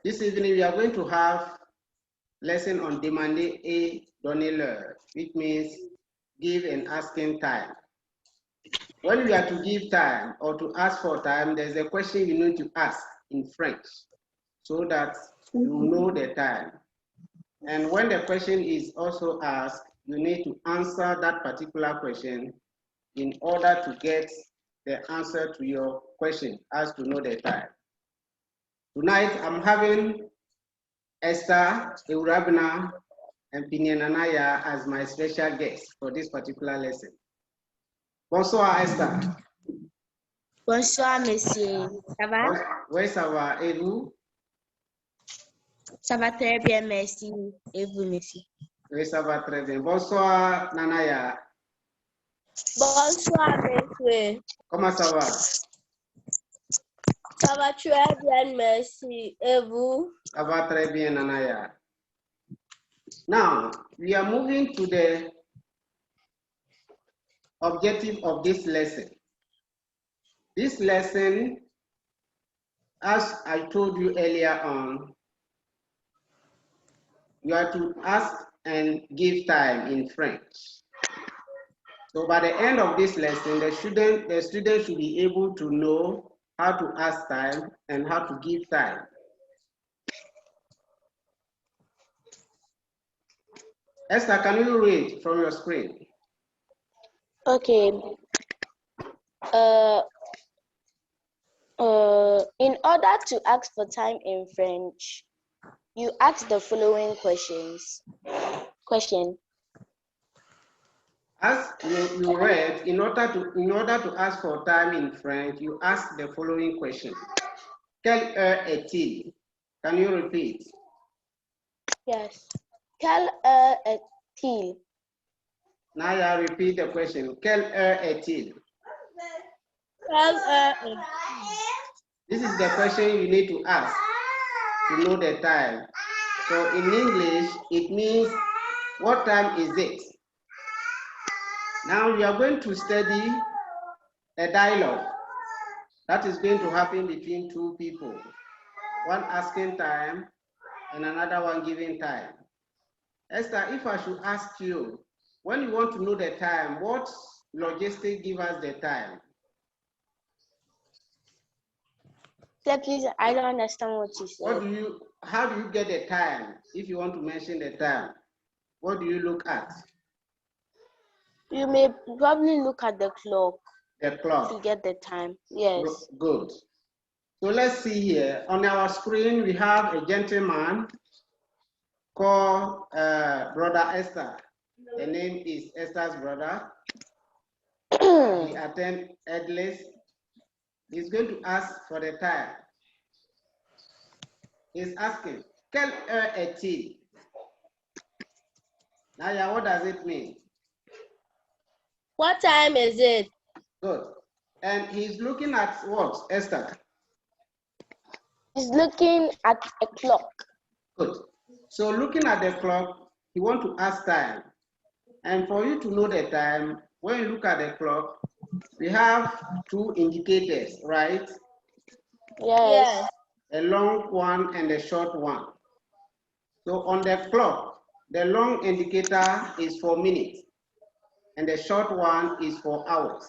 This evening we are going to have lesson on demander et donner l'heure, which means give and asking time. When we are to give time or to ask for time, there's a question you need to ask in French so that you know the time. And when the question is also asked, you need to answer that particular question in order to get the answer to your question as to know the time. Tonight, I'm having Esther, Eurabina, and Pinyananaya as my special guest for this particular lesson. Bonsoir, Esther. Bonsoir, monsieur. Ça va? Oui, ça va. Et vous? Ça va très bien, merci. Et vous, monsieur? Oui, ça va très bien. Bonsoir, Nanaya. Bonsoir, monsieur. Comment ça va? Ça va très bien, merci. Et vous? Ça va très bien, Nanaya. Now, we are moving to the objective of this lesson. This lesson, as I told you earlier on, you are to ask and give time in French. So by the end of this lesson, the student should be able to know how to ask time and how to give time. Esther, can you read from your screen? Okay. In order to ask for time in French, you ask the following questions. As you read, in order to ask for time in French, you ask the following question. Quelle heure est-il? Can you repeat? Yes. Quelle heure est-il? Naya, repeat the question. Quelle heure est-il? Quelle heure est-il? This is the question you need to ask to know the time. So in English, it means, what time is it? Now we are going to study a dialogue that is going to happen between two people, one asking time and another one giving time. Esther, if I should ask you, when you want to know the time, what logistic give us the time? Please, I don't understand what you said. How do you get the time if you want to mention the time? What do you look at? You may probably look at the clock. The clock. To get the time. Yes. Good. So let's see here. On our screen, we have a gentleman called Brother Esther. The name is Esther's brother. He attends Edlis. He's going to ask for the time. He's asking, quelle heure est-il? Naya, what does it mean? What time is it? Good. And he's looking at what, Esther? He's looking at a clock. Good. So looking at the clock, he wants to ask time. And for you to know the time, when you look at the clock, we have two indicators, right? Yes. A long one and a short one. So on the clock, the long indicator is for minutes, and the short one is for hours.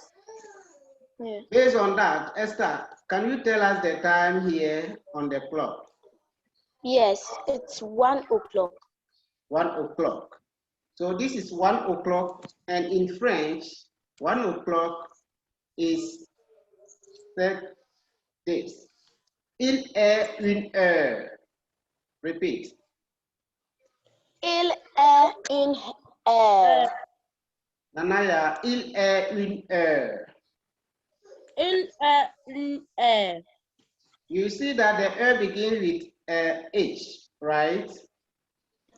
Yeah. Based on that, Esther, can you tell us the time here on the clock? Yes, it's 1 o'clock. 1 o'clock. So this is 1 o'clock, and in French, 1 o'clock is this. Il est une heure. Repeat. Il est une heure. Nanaya, il est une heure. Il est une heure. You see that the heure begins with H, right?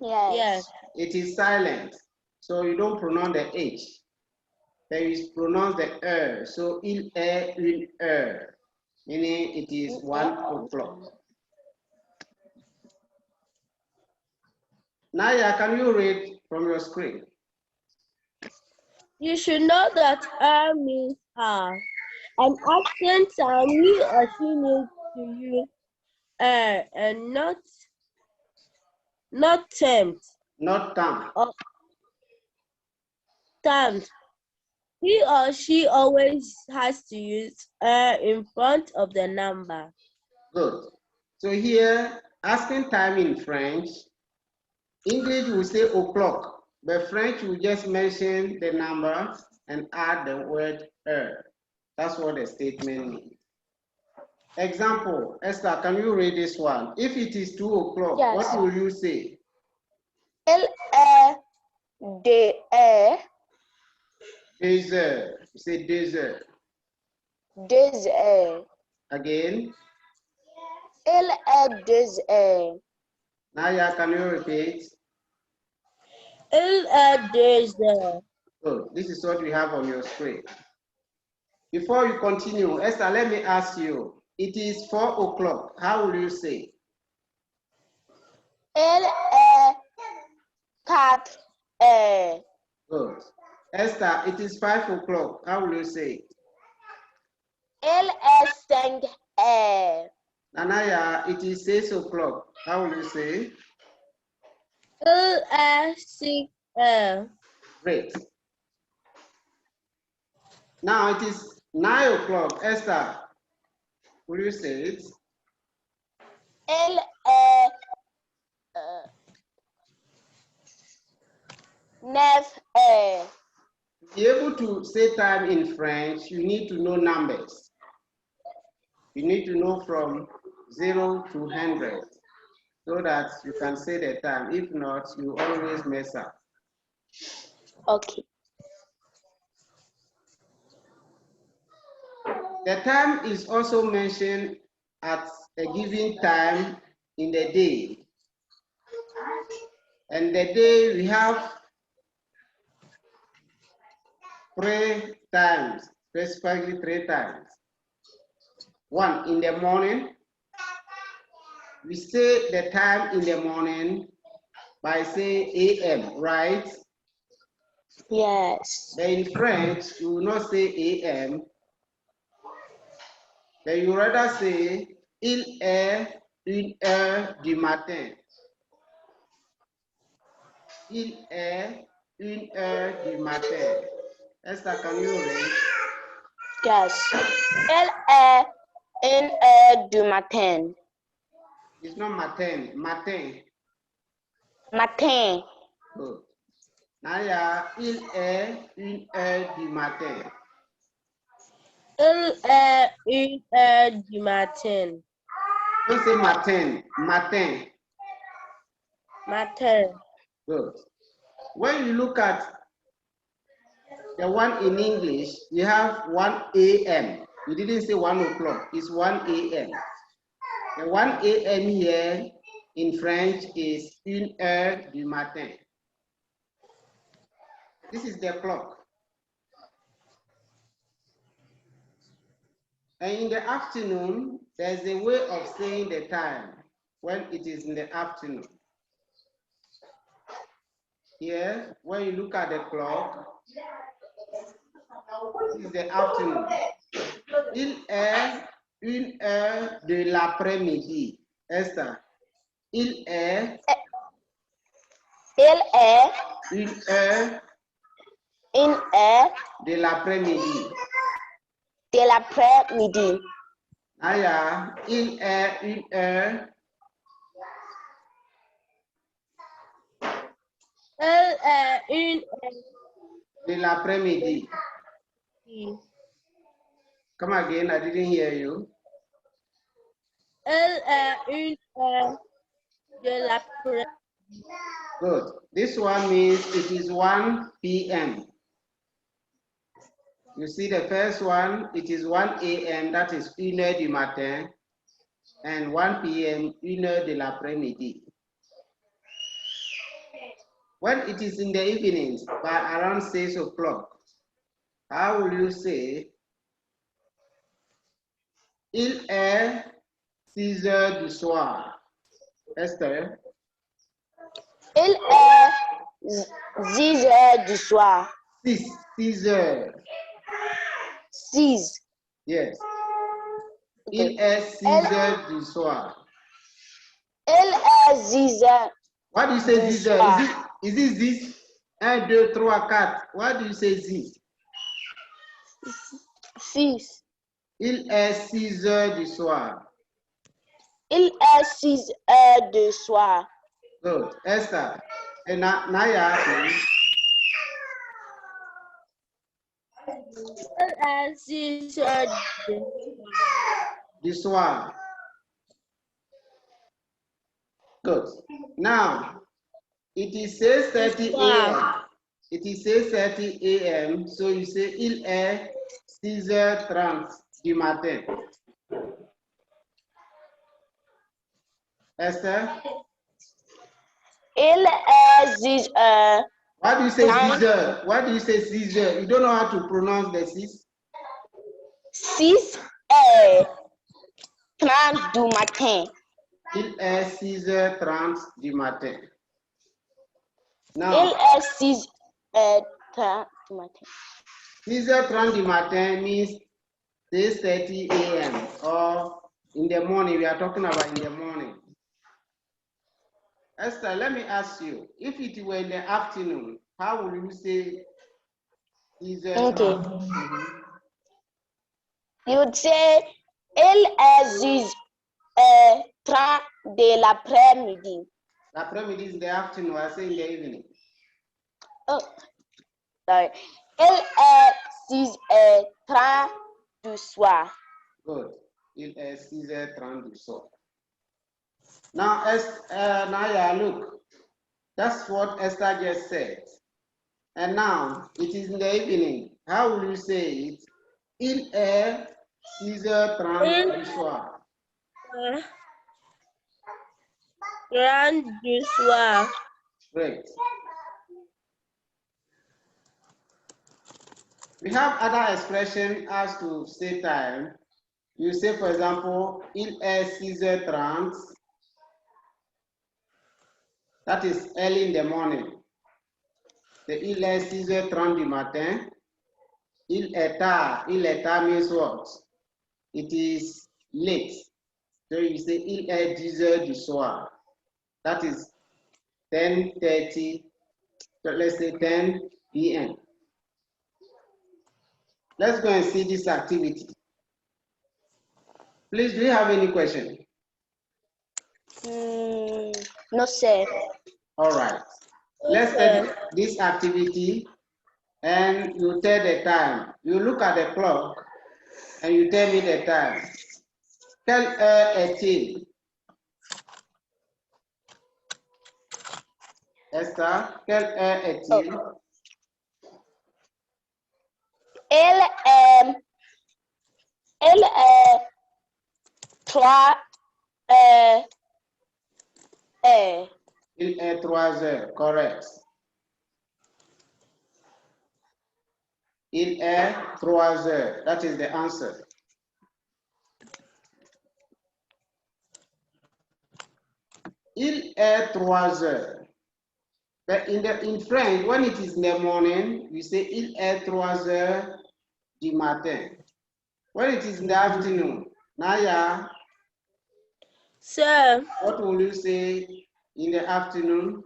Yes. It is silent, so you don't pronounce the H. There is pronounce the heure. So il est une heure, meaning it is 1 o'clock. Naya, can you read from your screen? You should know that heure means hour. An asking time, he or she needs to use and not tempt Not time. or timed. He or she always has to use in front of the number. Good. So here, asking time in French, English will say o'clock, but French will just mention the number and add the word heure. That's what the statement means. Example, Esther, can you read this one? If it is 2 o'clock, Yes. what will you say? Elle est de heure. 2 heures. You say 2 heures. 2 heures. Again. Elle est 2 heures. Naya, can you repeat? Il est 2 heures. So this is what we have on your screen. Before you continue, Esther, let me ask you. It is 4 o'clock. How will you say? Elle est 4 heures. Good. Esther, it is 5 o'clock. How will you say? Elle est 5 heures. Nanaya, it is 6 o'clock. How will you say? Il est 6 heures. Great. Now it is 9 o'clock. Esther, will you say it? Elle est 9 heures. To be able to say time in French, you need to know numbers. You need to know from 0 to 100 so that you can say the time. If not, you always mess up. Okay. The time is also mentioned at a given time in the day. And the day we have 3 times, specifically 3 times. 1 in the morning. We say the time in the morning by saying AM, right? Yes. But in French, you will not say AM, but you rather say il est 1 heure du matin. Il est 1 heure du matin. Esther, can you read? Yes. Elle est 1 heure du matin. It's not matin, matin. Matin. Good. Naya, il est 1 heure du matin. Il est 1 heure du matin. Don't say matin, matin. Matin. Good. When you look at the one in English, you have 1 a.m. You didn't say 1 o'clock, it's 1 a.m. The 1 a.m. here in French is 1 heure du matin. This is the clock. And in the afternoon, there's a way of saying the time when it is in the afternoon. Here, when you look at the clock, this is the afternoon. Il est 1 heure de l'après-midi. Esther, il est 1 heure 1 heure de l'après-midi. de l'après-midi. Aya, il est 1 heure. Il est 1 heure. De l'après-midi. Come again, I didn't hear you. Il est 1 heure de l'après-midi. Good. This one means it is 1 p.m. You see the first one, it is 1 a.m. That is 1 heure du matin. And 1 p.m. 1 heure de l'après-midi. When it is in the evenings, by around 6 o'clock, how will you say, il est 6 heures du soir? Esther? Il est 6 heures du soir. 6 heures. 6 Yes. Okay. Il est 6 heures du soir. Il est 6 heures. What do you say Du 6 heures? soir. Is it this? 1, 2, 3, 4. What do you say this? 6. Il est 6 heures du soir. Il est 6 heures du soir. Good. Esther. And Naya, please. Il est 6 heures Du soir. Good. Now, it is 6:30 a.m. It is 6:30 a.m. So you say il est 6h30 du matin. Esther? Il est 6 heures. Why do you say 6h? Why do you say 6h? You don't know how to pronounce the 6? 6 heures 30 du matin. Il est 6h30 du matin. Il Now, est 6 heures 30 du matin. 6h30 du matin means 6:30 a.m. or in the morning. We are talking about in the morning. Esther, let me ask you, if it were in the afternoon, how would you say 6h30? Okay. You would say il est 6 heures 30 de l'après-midi. L'après-midi is in the afternoon, I say in the evening. Oh, sorry. Il est 6 heures 30 du soir. Good. Il est 6h30 du soir. Now, Naya, look, that's what Esther just said. And now, it is in the evening. How will you say it? Il est 6h30 du soir. 30 du soir. Great. We have other expressions as to say time. You say, for example, il est 6h30. That is early in the morning. The il est 6h30 du matin. Il est tard means what? It is late. So you say il est 10h du soir. That is 10:30, so let's say 10 p.m. Let's go and see this activity. Please, do you have any question? No, sir. All right. Let's take this activity and you tell the time. You look at the clock and you tell me the time. Quelle heure est-il? Esther, quelle heure est-il? Il est 3 heures. Il est 3 heures, correct. Il est 3 heures. That is the answer. Il est 3 heures. But in French, when it is in the morning, we say il est 3 heures du matin. When it is in the afternoon, Naya, Sir, what will you say in the afternoon?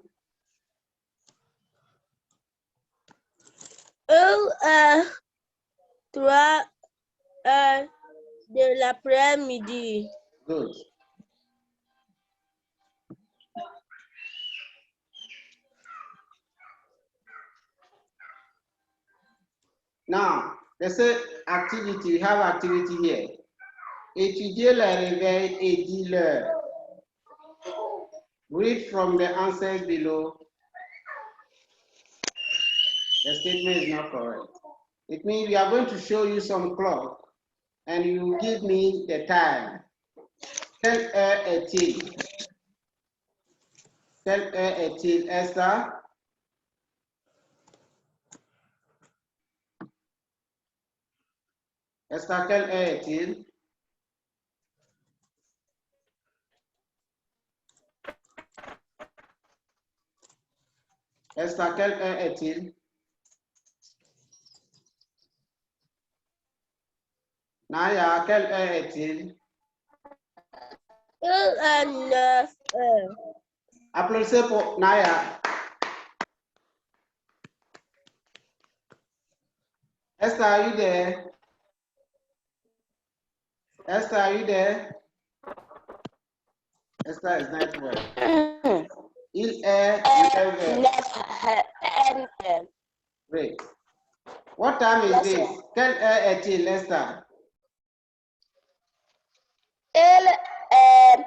il est 3 heures de l'après-midi. Good. Now, let's say activity, we have activity here. Étudier le réveil et dire l'heure. Read from the answers below. The statement is not correct. It means we are going to show you some clock and you give me the time. Quelle heure est-il? Quelle heure est-il, Esther? Esther, quelle heure est-il? Esther, quelle heure est-il? Naya, quelle heure est-il? Il est 9 heures. Applaudissez pour Naya. Esther, are you there? Esther, are you there? Esther is not well. Il est 9 heures. Great. What time is this? Quelle heure est-il, Esther? Il est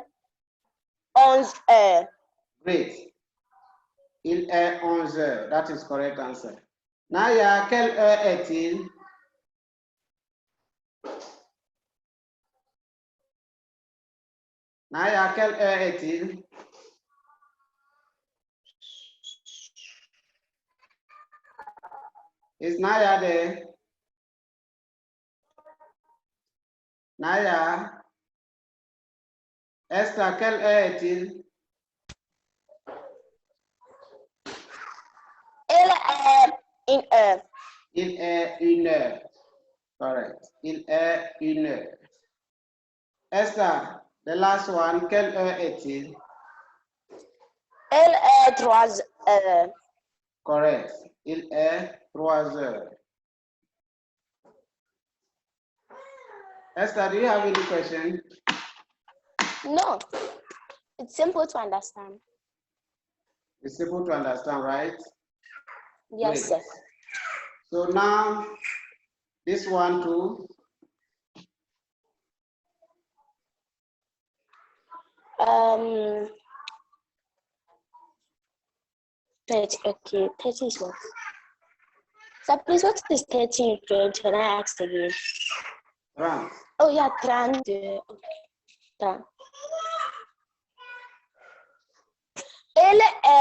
11 heures. Great. Il est 11 heures. That is correct answer. Naya, quelle heure est-il? Naya, quelle heure est-il? Is Naya there? Naya? Esther, quelle heure est-il? Il est 1 heure. Il est 1 heure. Correct. Il est 1 heure. Esther, the last one, quelle heure est-il? Il est 3 heures. Correct. Il est 3 heures. Esther, do you have any question? No, it's simple to understand. It's simple to understand, right? Yes, Great. sir. So now, this one too. Okay, 30 is what? So please, what is 30 in French? Can I ask again? 30. Oh yeah, 30. Okay. 30. Il est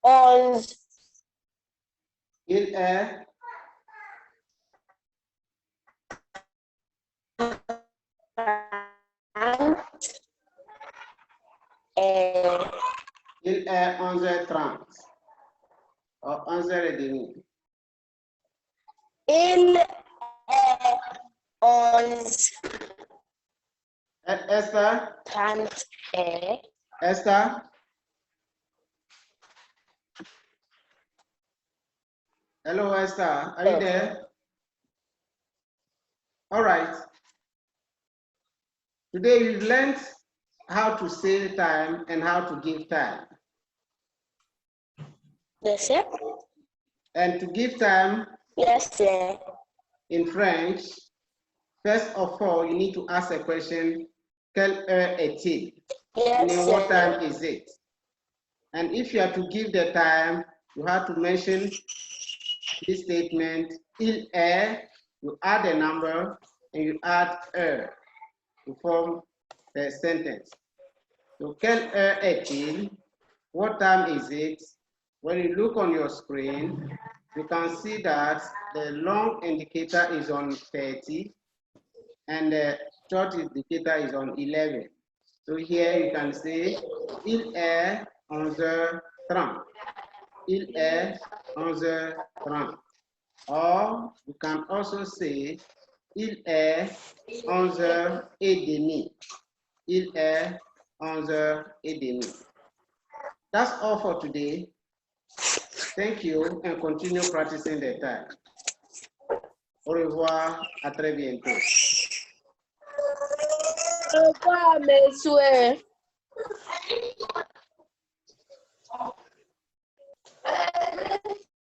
11. Il est 11h30 ou 11h30. Il est 11. Esther? 30. Esther? Hello, Esther. Are you there? All right. Today we've learned how to say time and how to give time. Yes, sir. And to give time, Yes, sir. in French, first of all, you need to ask a question, quelle heure est-il? Yes, Meaning, what sir. time is it? And if you are to give the time, you have to mention this statement, il est, you add a number, and you add heure to form the sentence. So, quelle heure est-il? What time is it? When you look on your screen, you can see that the long indicator is on 30 and the short indicator is on 11. So here you can say, il est 11h30. Il est 11h30. Or, you can also say, il est 11h30. Il est 11h30. That's all for today. Thank you and continue practicing the time. Au revoir, à très bientôt. Au revoir, messieurs.